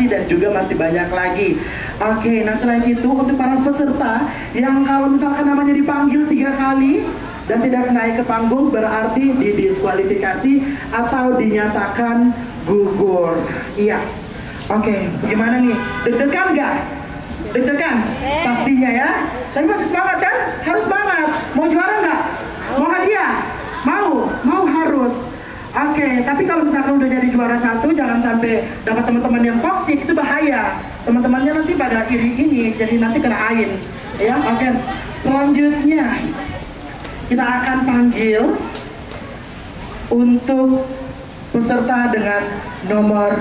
prestasi dan juga masih banyak lagi. Oke, nah selain itu untuk para peserta yang kalau misalkan namanya dipanggil 3 kali dan tidak naik ke panggung berarti didiskualifikasi atau dinyatakan gugur. Iya. Oke, gimana nih? Deg-degan nggak? Deg-degan? Pastinya ya. Tapi masih semangat kan? Harus semangat. Mau juara nggak? Mau hadiah? Mau harus. Oke, tapi kalau misalkan udah jadi juara 1 jangan sampai dapat teman-teman yang toksik, itu bahaya. Teman-temannya nanti pada iri ini, jadi nanti kena ain. Ya, oke. Selanjutnya kita akan panggil untuk peserta dengan nomor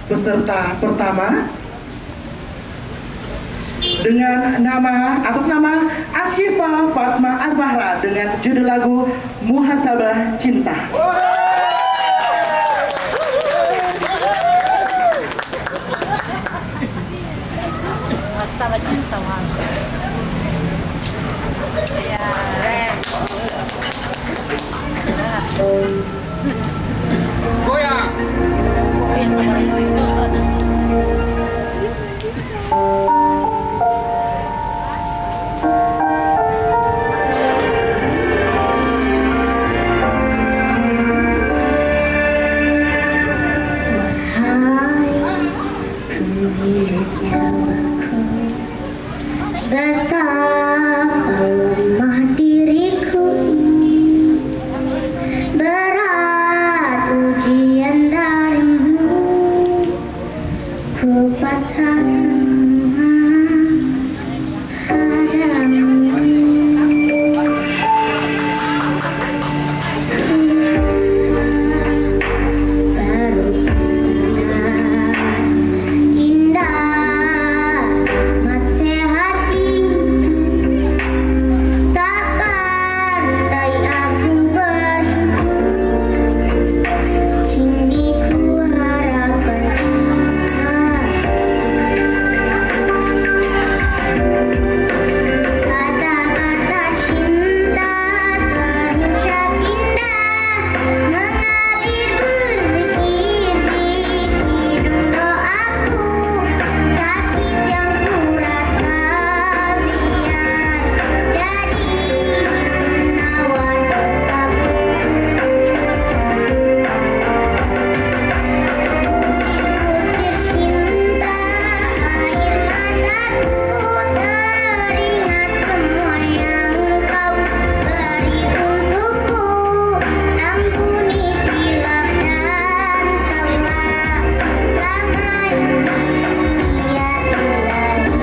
peserta pertama dengan atas nama Ashifa Fatma Azahra dengan judul lagu Muhasabah Cinta. Muhasabah Cinta, Masya. Ya, goyang. Goyang sama itu. Betapa lemah diriku, berat ujian darimu, ku pasrahkan semua padamu. Baru ku sadar indah amat sehat ini, takkan pandai aku bersyukur, kini ku harapkan kata-kata cinta terucap indah, mengalir berzikir di hidung doaku, sakit yang ku rasa biar jadi penawar dosaku. Butir-butir cinta air mataku, teringat semua yang kau beri untukku, ampuni hilaf dan salah selama ini ya Ilahi.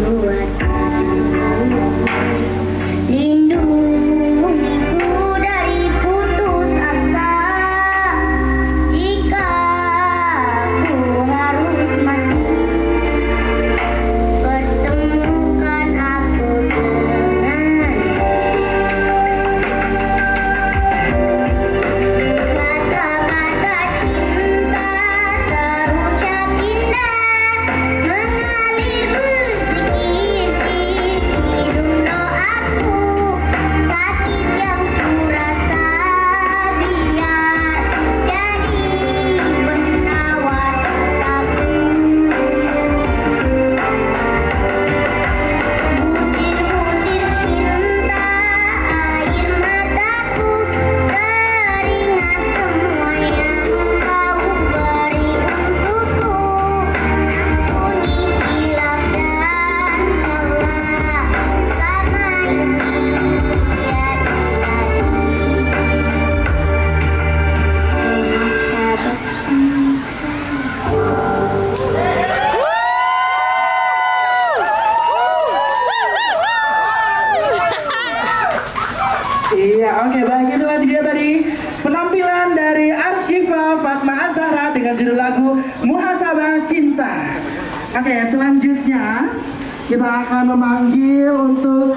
Muhasabah lindungiku dari putus asa, jika ku harus mati, pertemukan aku dengan kata-kata cinta terucap indah, mengalir berzikir di hidung doaku, sakit yang ku rasa biar jadi penawar dosaku. Butir-butir cinta air mataku, teringat semua yang kau beri untukku, ampuni hilaf dan salah selama ini ya Ilahi. Muhasabah Iya, oke, baik, itulah dia tadi penampilan dari Ashifa Fatma Azahra dengan judul lagu Muhasabah Cinta. Oke, selanjutnya kita akan memanggil untuk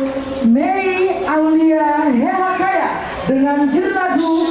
dengan judul lagu